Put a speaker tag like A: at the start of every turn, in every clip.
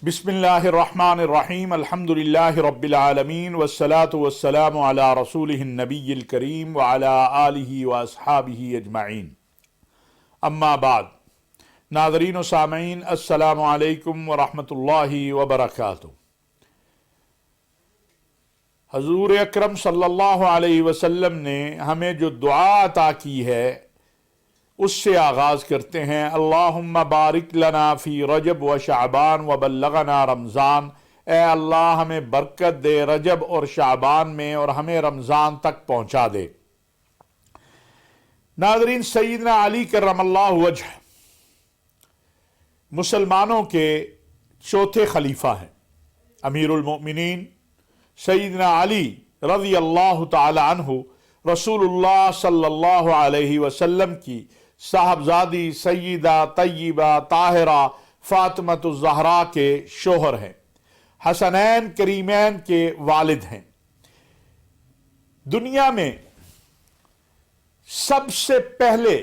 A: بسم اللہ الرحمن الرحیم الحمدللہ رب العالمین والصلاة والسلام علی رسولہ النبی الکریم وعلی آلہ واصحابہ اجمعین، اما بعد۔ ناظرین و سامعین، السلام علیکم ورحمۃ اللہ وبرکاتہ۔ حضور اکرم صلی اللہ علیہ وسلم نے ہمیں جو دعا عطا کی ہے اس سے آغاز کرتے ہیں۔ اللہم بارک لنا فی رجب و شعبان و بلغنا رمضان۔ اے اللہ ہمیں برکت دے رجب اور شعبان میں اور ہمیں رمضان تک پہنچا دے۔ ناظرین، سیدنا علی کرم اللہ وجہ مسلمانوں کے چوتھے خلیفہ ہیں۔ امیر المؤمنین سیدنا علی رضی اللہ تعالی عنہ رسول اللہ صلی اللہ علیہ وسلم کی صاحبزادی سیدہ طیبہ طاہرہ فاطمۃ الزہرا کے شوہر ہیں، حسنین کریمین کے والد ہیں۔ دنیا میں سب سے پہلے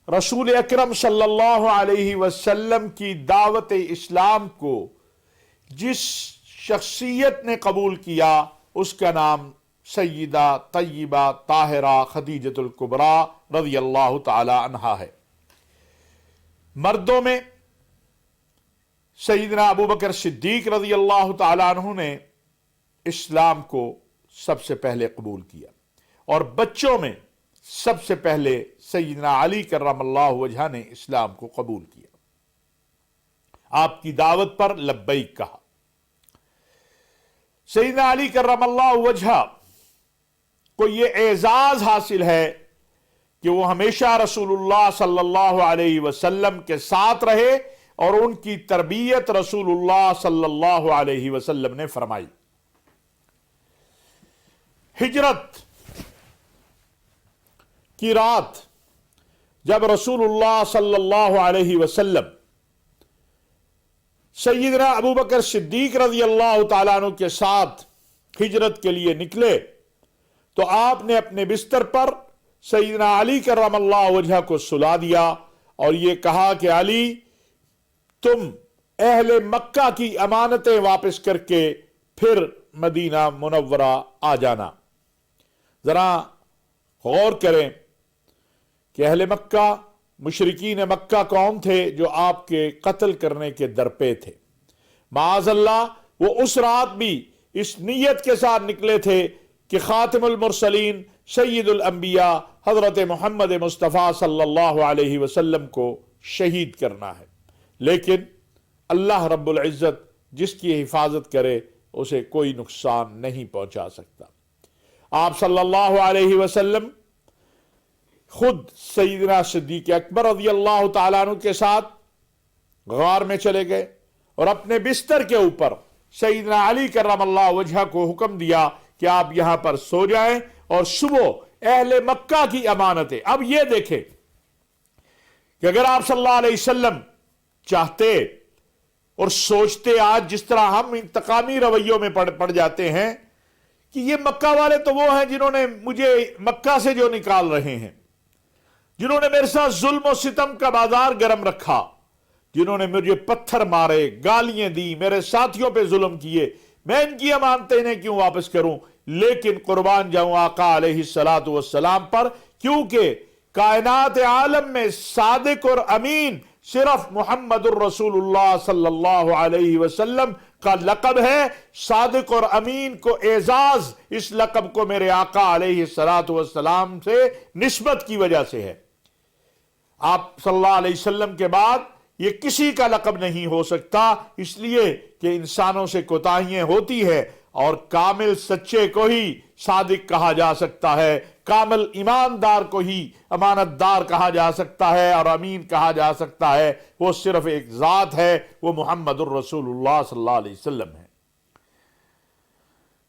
A: رسول اکرم صلی اللہ علیہ وسلم کی دعوت اسلام کو جس شخصیت نے قبول کیا اس کا نام سیدہ طیبہ طاہرہ خدیجۃ الکبریٰ رضی اللہ تعالی عنہا ہے۔ مردوں میں سیدنا ابو بکر صدیق رضی اللہ تعالی عنہ نے اسلام کو سب سے پہلے قبول کیا، اور بچوں میں سب سے پہلے سیدنا علی کرم اللہ وجہ نے اسلام کو قبول کیا۔ آپ کی دعوت پر لبیک کہا۔ سیدنا علی کرم اللہ وجہ کو یہ اعزاز حاصل ہے کہ وہ ہمیشہ رسول اللہ صلی اللہ علیہ وسلم کے ساتھ رہے اور ان کی تربیت رسول اللہ صلی اللہ علیہ وسلم نے فرمائی۔ ہجرت کی رات جب رسول اللہ صلی اللہ علیہ وسلم سیدنا ابو بکر صدیق رضی اللہ تعالیٰ عنہ کے ساتھ ہجرت کے لیے نکلے تو آپ نے اپنے بستر پر سیدنا علی کرم اللہ وجہ کو سلا دیا اور یہ کہا کہ علی، تم اہل مکہ کی امانتیں واپس کر کے پھر مدینہ منورہ آ جانا۔ ذرا غور کریں کہ اہل مکہ مشرکین مکہ کون تھے جو آپ کے قتل کرنے کے درپے تھے۔ معاذ اللہ وہ اس رات بھی اس نیت کے ساتھ نکلے تھے کہ خاتم المرسلین سید الانبیاء حضرت محمد مصطفیٰ صلی اللہ علیہ وسلم کو شہید کرنا ہے، لیکن اللہ رب العزت جس کی حفاظت کرے اسے کوئی نقصان نہیں پہنچا سکتا۔ آپ صلی اللہ علیہ وسلم خود سیدنا صدیق اکبر رضی اللہ تعالیٰ عنہ کے ساتھ غار میں چلے گئے اور اپنے بستر کے اوپر سیدنا علی کرم اللہ وجہ کو حکم دیا کہ آپ یہاں پر سو جائیں اور صبح اہل مکہ کی امانتیں۔ اب یہ دیکھیں کہ اگر آپ صلی اللہ علیہ وسلم چاہتے اور سوچتے، آج جس طرح ہم انتقامی رویوں میں پڑ جاتے ہیں کہ یہ مکہ والے تو وہ ہیں جنہوں نے مجھے مکہ سے جو نکال رہے ہیں، جنہوں نے میرے ساتھ ظلم و ستم کا بازار گرم رکھا، جنہوں نے مجھے پتھر مارے، گالیاں دی، میرے ساتھیوں پہ ظلم کیے، میں ان کی امانتیں انہیں کیوں واپس کروں؟ لیکن قربان جاؤں آقا علیہ الصلوۃ والسلام پر، کیونکہ کائنات عالم میں صادق اور امین صرف محمد الرسول اللہ صلی اللہ علیہ وسلم کا لقب ہے۔ صادق اور امین کو اعزاز اس لقب کو میرے آقا علیہ الصلوۃ والسلام سے نسبت کی وجہ سے ہے۔ آپ صلی اللہ علیہ وسلم کے بعد یہ کسی کا لقب نہیں ہو سکتا، اس لیے کہ انسانوں سے کوتاہیاں ہوتی ہے اور کامل سچے کو ہی صادق کہا جا سکتا ہے، کامل ایماندار کو ہی امانت دار کہا جا سکتا ہے اور امین کہا جا سکتا ہے۔ وہ صرف ایک ذات ہے، وہ محمد الرسول اللہ صلی اللہ علیہ وسلم ہے۔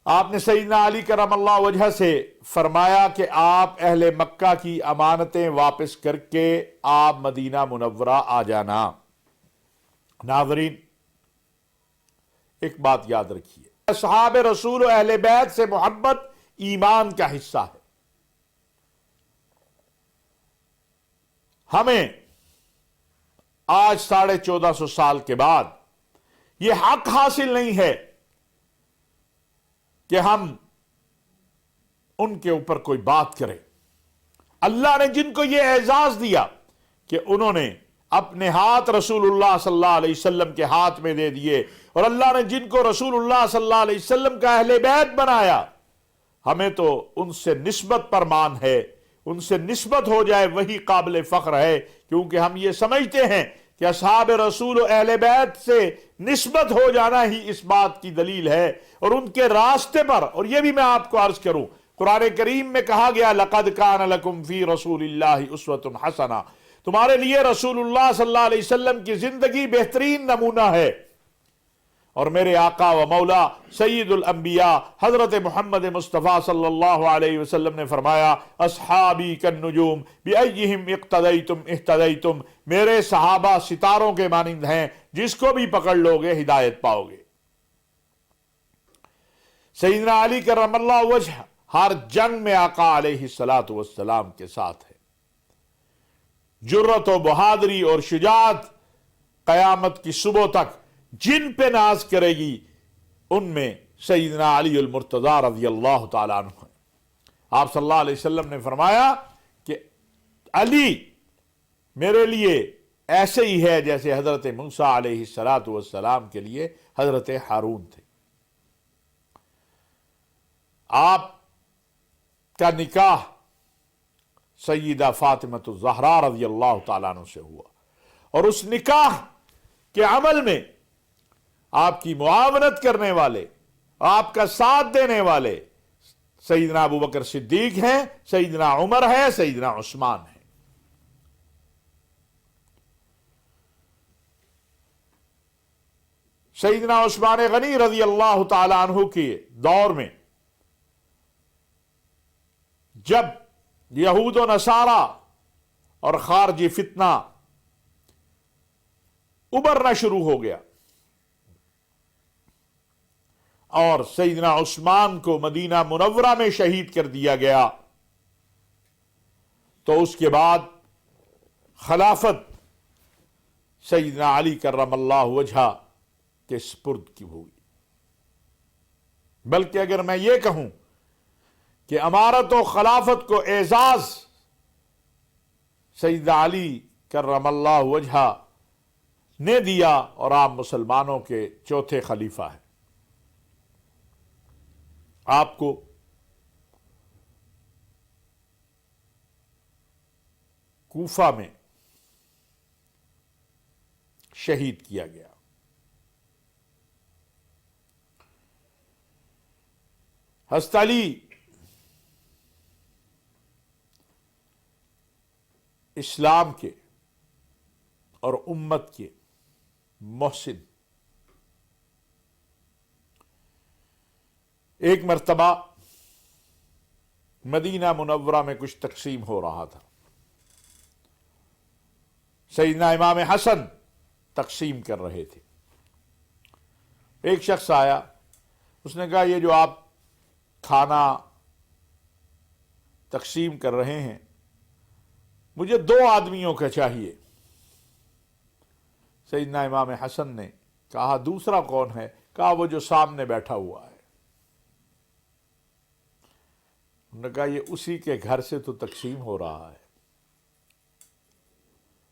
A: آپ نے سیدنا علی کرم اللہ وجہ سے فرمایا کہ آپ اہل مکہ کی امانتیں واپس کر کے آپ مدینہ منورہ آ جانا۔ ناظرین، ایک بات یاد رکھیے، اصحاب رسول و اہل بیت سے محبت ایمان کا حصہ ہے۔ ہمیں آج 1450 سال کے بعد یہ حق حاصل نہیں ہے کہ ہم ان کے اوپر کوئی بات کریں۔ اللہ نے جن کو یہ اعزاز دیا کہ انہوں نے اپنے ہاتھ رسول اللہ صلی اللہ علیہ وسلم کے ہاتھ میں دے دیے، اور اللہ نے جن کو رسول اللہ صلی اللہ علیہ وسلم کا اہل بیت بنایا، ہمیں تو ان سے نسبت پر مان ہے، ان سے نسبت ہو جائے وہی قابل فخر ہے، کیونکہ ہم یہ سمجھتے ہیں کہ اصحاب رسول و اہل بیت سے نسبت ہو جانا ہی اس بات کی دلیل ہے، اور ان کے راستے پر۔ اور یہ بھی میں آپ کو عرض کروں، قرآن کریم میں کہا گیا لَقَدْ كَانَ لَكُمْ فِي رَسُولِ اللَّهِ أُسْوَةٌ حَسَنَةٌ، تمہارے لیے رسول اللہ صلی اللہ علیہ وسلم کی زندگی بہترین نمونہ ہے۔ اور میرے آقا و مولا سید الانبیاء حضرت محمد مصطفیٰ صلی اللہ علیہ وسلم نے فرمایا اصحابی کالنجوم بأیہم اقتدیتم اہتدیتم، میرے صحابہ ستاروں کے مانند ہیں، جس کو بھی پکڑ لو گے ہدایت پاؤ گے۔ سیدنا علی کرم اللہ وجہ ہر جنگ میں آقا علیہ السلام کے ساتھ ہے۔ جرت و بہادری اور شجاعت قیامت کی صبح تک جن پہ ناز کرے گی ان میں سیدنا علی المرتضی رضی اللہ تعالیٰ عنہ ہیں۔ آپ صلی اللہ علیہ وسلم نے فرمایا کہ علی میرے لیے ایسے ہی ہے جیسے حضرت موسیٰ علیہ السلام کے لیے حضرت ہارون تھے۔ آپ کا نکاح سیدہ فاطمہ الزہرا رضی اللہ تعالیٰ عنہ سے ہوا، اور اس نکاح کے عمل میں آپ کی معاونت کرنے والے، آپ کا ساتھ دینے والے سیدنا ابو بکر صدیق ہیں، سیدنا عمر ہے، سیدنا عثمان ہیں۔ سیدنا عثمان غنی رضی اللہ تعالی عنہ کے دور میں جب یہود و نصارہ اور خارجی فتنہ ابھرنا شروع ہو گیا اور سیدنا عثمان کو مدینہ منورہ میں شہید کر دیا گیا، تو اس کے بعد خلافت سیدنا علی کرم اللہ وجہہ کے سپرد کی ہوئی۔ بلکہ اگر میں یہ کہوں کہ امارت و خلافت کو اعزاز سیدنا علی کرم اللہ وجہہ نے دیا، اور آپ مسلمانوں کے چوتھے خلیفہ ہیں۔ آپ کو کوفہ میں شہید کیا گیا۔ حضرت علی اسلام کے اور امت کے محسن۔ ایک مرتبہ مدینہ منورہ میں کچھ تقسیم ہو رہا تھا، سیدنا امام حسن تقسیم کر رہے تھے۔ ایک شخص آیا، اس نے کہا یہ جو آپ کھانا تقسیم کر رہے ہیں مجھے 2 آدمیوں کا چاہیے۔ سیدنا امام حسن نے کہا دوسرا کون ہے؟ کہا وہ جو سامنے بیٹھا ہوا ہے۔ انہوں نے کہا یہ اسی کے گھر سے تو تقسیم ہو رہا ہے،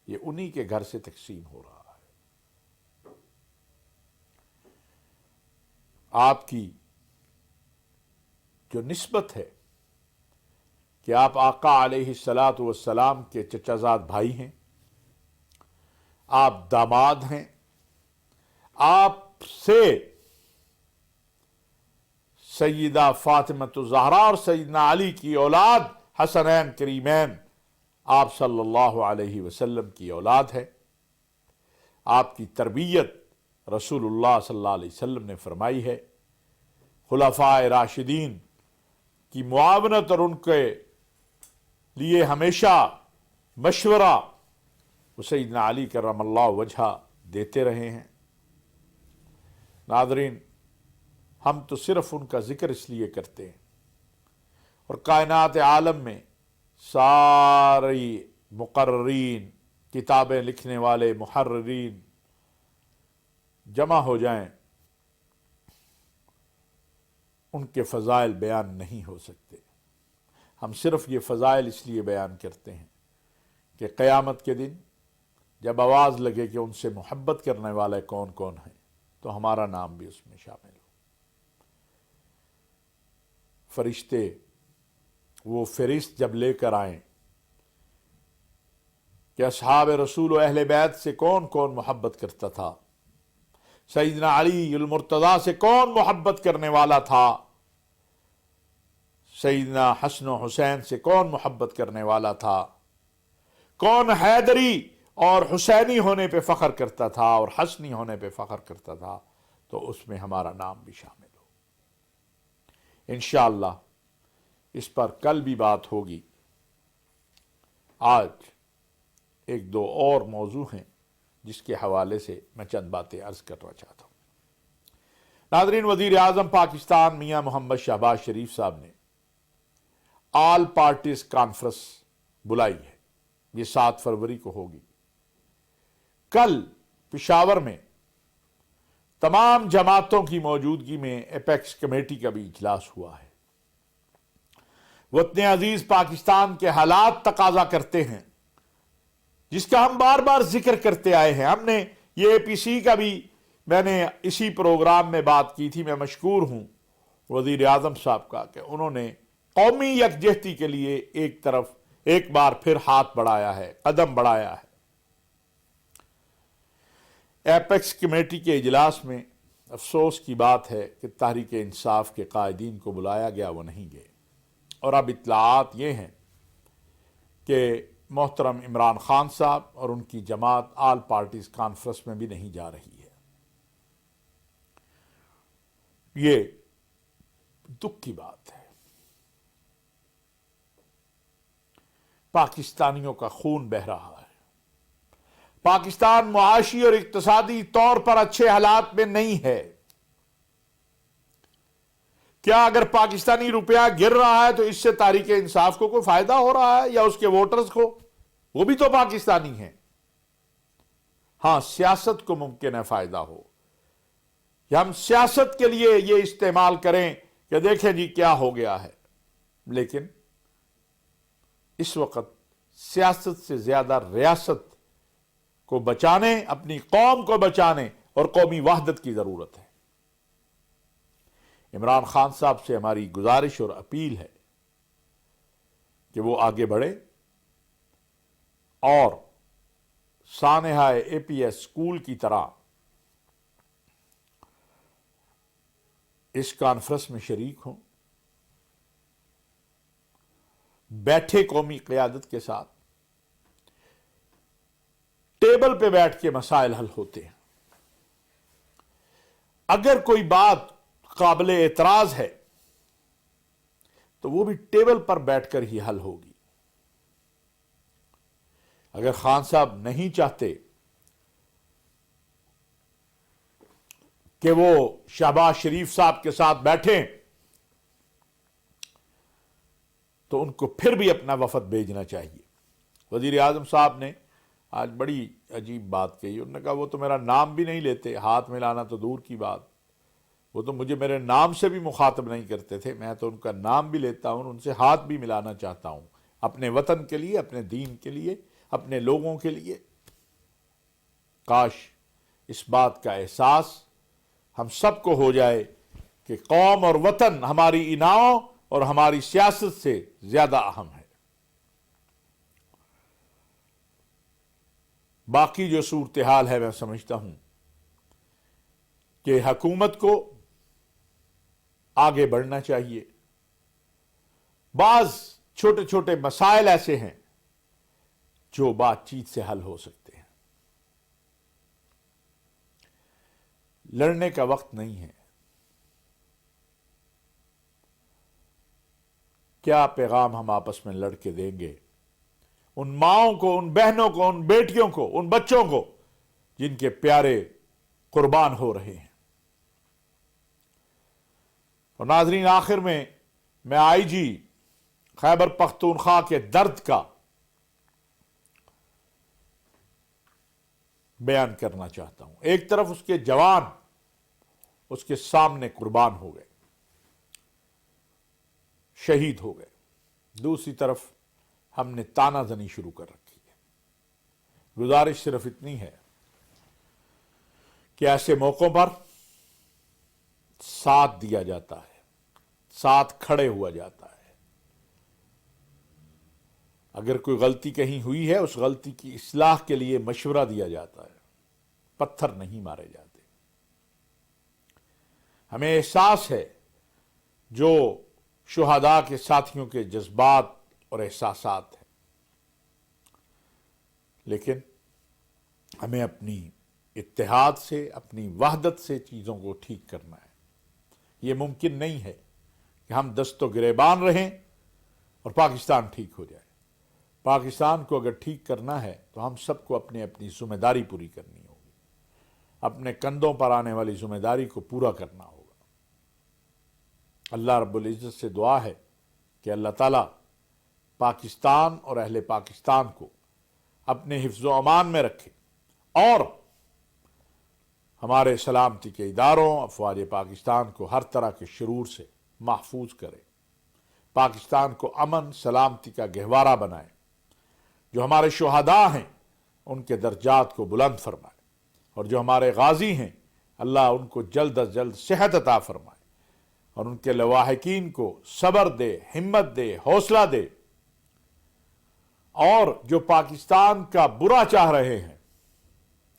A: یہ انہی کے گھر سے تقسیم ہو رہا ہے۔ آپ کی جو نسبت ہے کہ آپ آقا علیہ السلام کے چچا زاد بھائی ہیں، آپ داماد ہیں، آپ سے سیدہ فاطمہ الزہرا اور سیدنا علی کی اولاد حسنین کریمین آپ صلی اللہ علیہ وسلم کی اولاد ہے۔ آپ کی تربیت رسول اللہ صلی اللہ علیہ وسلم نے فرمائی ہے۔ خلفاء راشدین کی معاونت اور ان کے لیے ہمیشہ مشورہ وہ سیدنا علی کرم اللہ وجہہ دیتے رہے ہیں۔ ناظرین، ہم تو صرف ان کا ذکر اس لیے کرتے ہیں، اور کائنات عالم میں ساری مقررین، کتابیں لکھنے والے محررین، جمع ہو جائیں ان کے فضائل بیان نہیں ہو سکتے۔ ہم صرف یہ فضائل اس لیے بیان کرتے ہیں کہ قیامت کے دن جب آواز لگے کہ ان سے محبت کرنے والے کون کون ہیں تو ہمارا نام بھی اس میں شامل ہو۔ فرشتے وہ فہرست جب لے کر آئیں کہ اصحاب رسول و اہل بیت سے کون کون محبت کرتا تھا، سیدنا علی المرتضیٰ سے کون محبت کرنے والا تھا، سیدنا حسن و حسین سے کون محبت کرنے والا تھا، کون حیدری اور حسینی ہونے پہ فخر کرتا تھا اور حسنی ہونے پہ فخر کرتا تھا، تو اس میں ہمارا نام بھی شامل ہو۔ انشاءاللہ اس پر کل بھی بات ہوگی۔ آج ایک دو اور موضوع ہیں جس کے حوالے سے میں چند باتیں عرض کرنا چاہتا ہوں۔ ناظرین، وزیر اعظم پاکستان میاں محمد شہباز شریف صاحب نے آل پارٹیز کانفرنس بلائی ہے، یہ 7 فروری کو ہوگی۔ کل پشاور میں تمام جماعتوں کی موجودگی میں ایپیکس کمیٹی کا بھی اجلاس ہوا ہے۔ وطن عزیز پاکستان کے حالات تقاضا کرتے ہیں، جس کا ہم بار بار ذکر کرتے آئے ہیں۔ ہم نے یہ اے پی سی کا بھی میں نے اسی پروگرام میں بات کی تھی۔ میں مشکور ہوں وزیر اعظم صاحب کا کہ انہوں نے قومی یکجہتی کے لیے ایک بار پھر ہاتھ بڑھایا ہے، قدم بڑھایا ہے۔ ایپیکس کمیٹی کے اجلاس میں افسوس کی بات ہے کہ تحریک انصاف کے قائدین کو بلایا گیا، وہ نہیں گئے، اور اب اطلاعات یہ ہیں کہ محترم عمران خان صاحب اور ان کی جماعت آل پارٹیز کانفرنس میں بھی نہیں جا رہی ہے۔ یہ دکھ کی بات ہے۔ پاکستانیوں کا خون بہہ رہا ہے۔ پاکستان معاشی اور اقتصادی طور پر اچھے حالات میں نہیں ہے۔ کیا اگر پاکستانی روپیہ گر رہا ہے تو اس سے تحریک انصاف کو کوئی فائدہ ہو رہا ہے یا اس کے ووٹرز کو؟ وہ بھی تو پاکستانی ہیں۔ ہاں، سیاست کو ممکن ہے فائدہ ہو، یا ہم سیاست کے لیے یہ استعمال کریں کہ دیکھیں جی کیا ہو گیا ہے، لیکن اس وقت سیاست سے زیادہ ریاست کو بچانے، اپنی قوم کو بچانے اور قومی وحدت کی ضرورت ہے۔ عمران خان صاحب سے ہماری گزارش اور اپیل ہے کہ وہ آگے بڑھے اور سانحہ اے پی ایس اسکول کی طرح اس کانفرنس میں شریک ہوں، بیٹھے قومی قیادت کے ساتھ، ٹیبل پہ بیٹھ کے مسائل حل ہوتے ہیں۔ اگر کوئی بات قابل اعتراض ہے تو وہ بھی ٹیبل پر بیٹھ کر ہی حل ہوگی۔ اگر خان صاحب نہیں چاہتے کہ وہ شہباز شریف صاحب کے ساتھ بیٹھیں تو ان کو پھر بھی اپنا وفد بھیجنا چاہیے۔ وزیر اعظم صاحب نے آج بڑی عجیب بات کہی، انہوں نے کہا وہ تو میرا نام بھی نہیں لیتے، ہاتھ ملانا تو دور کی بات، وہ تو مجھے میرے نام سے بھی مخاطب نہیں کرتے تھے، میں تو ان کا نام بھی لیتا ہوں، ان سے ہاتھ بھی ملانا چاہتا ہوں، اپنے وطن کے لیے، اپنے دین کے لیے، اپنے لوگوں کے لیے۔ کاش اس بات کا احساس ہم سب کو ہو جائے کہ قوم اور وطن ہماری اناؤں اور ہماری سیاست سے زیادہ اہم ہے۔ باقی جو صورتحال ہے میں سمجھتا ہوں کہ حکومت کو آگے بڑھنا چاہیے۔ بعض چھوٹے چھوٹے مسائل ایسے ہیں جو بات چیت سے حل ہو سکتے ہیں۔ لڑنے کا وقت نہیں ہے۔ کیا پیغام ہم آپس میں لڑ کے دیں گے ان ماؤں کو، ان بہنوں کو، ان بیٹیوں کو، ان بچوں کو جن کے پیارے قربان ہو رہے ہیں؟ اور ناظرین، آخر میں آئی جی خیبر پختونخوا کے درد کا بیان کرنا چاہتا ہوں۔ ایک طرف اس کے جوان اس کے سامنے قربان ہو گئے، شہید ہو گئے، دوسری طرف ہم نے تانا زنی شروع کر رکھی ہے۔ گزارش صرف اتنی ہے کہ ایسے موقعوں پر ساتھ دیا جاتا ہے، ساتھ کھڑے ہوا جاتا ہے۔ اگر کوئی غلطی کہیں ہوئی ہے اس غلطی کی اصلاح کے لیے مشورہ دیا جاتا ہے، پتھر نہیں مارے جاتے۔ ہمیں احساس ہے جو شہداء کے ساتھیوں کے جذبات اور احساسات ہیں، لیکن ہمیں اپنی اتحاد سے، اپنی وحدت سے چیزوں کو ٹھیک کرنا ہے۔ یہ ممکن نہیں ہے کہ ہم دست و گریبان رہیں اور پاکستان ٹھیک ہو جائے۔ پاکستان کو اگر ٹھیک کرنا ہے تو ہم سب کو اپنی ذمہ داری پوری کرنی ہوگی، اپنے کندھوں پر آنے والی ذمہ داری کو پورا کرنا ہوگا۔ اللہ رب العزت سے دعا ہے کہ اللہ تعالیٰ پاکستان اور اہل پاکستان کو اپنے حفظ و امان میں رکھے اور ہمارے سلامتی کے اداروں، افواج پاکستان کو ہر طرح کے شرور سے محفوظ کرے، پاکستان کو امن سلامتی کا گہوارہ بنائے، جو ہمارے شہداء ہیں ان کے درجات کو بلند فرمائے، اور جو ہمارے غازی ہیں اللہ ان کو جلد از جلد صحت عطا فرمائے، اور ان کے لواحقین کو صبر دے، ہمت دے، حوصلہ دے، اور جو پاکستان کا برا چاہ رہے ہیں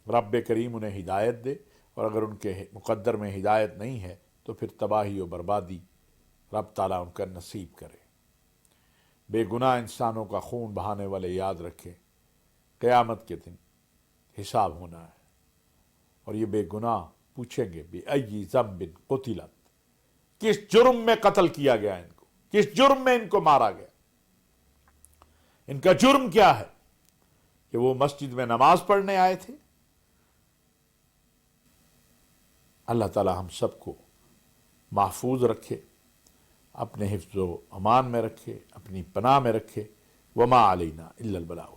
A: رب کریم انہیں ہدایت دے، اور اگر ان کے مقدر میں ہدایت نہیں ہے تو پھر تباہی و بربادی رب تعالیٰ ان کا نصیب کرے۔ بے گناہ انسانوں کا خون بہانے والے یاد رکھے قیامت کے دن حساب ہونا ہے، اور یہ بے گناہ پوچھیں گے بِأَيِّ ذَنبٍ قُتِلَتْ، کس جرم میں قتل کیا گیا ان کو، کس جرم میں ان کو مارا گیا، ان کا جرم کیا ہے؟ کہ وہ مسجد میں نماز پڑھنے آئے تھے۔ اللہ تعالی ہم سب کو محفوظ رکھے، اپنے حفظ و امان میں رکھے، اپنی پناہ میں رکھے۔ وما علینا الا البلاغ۔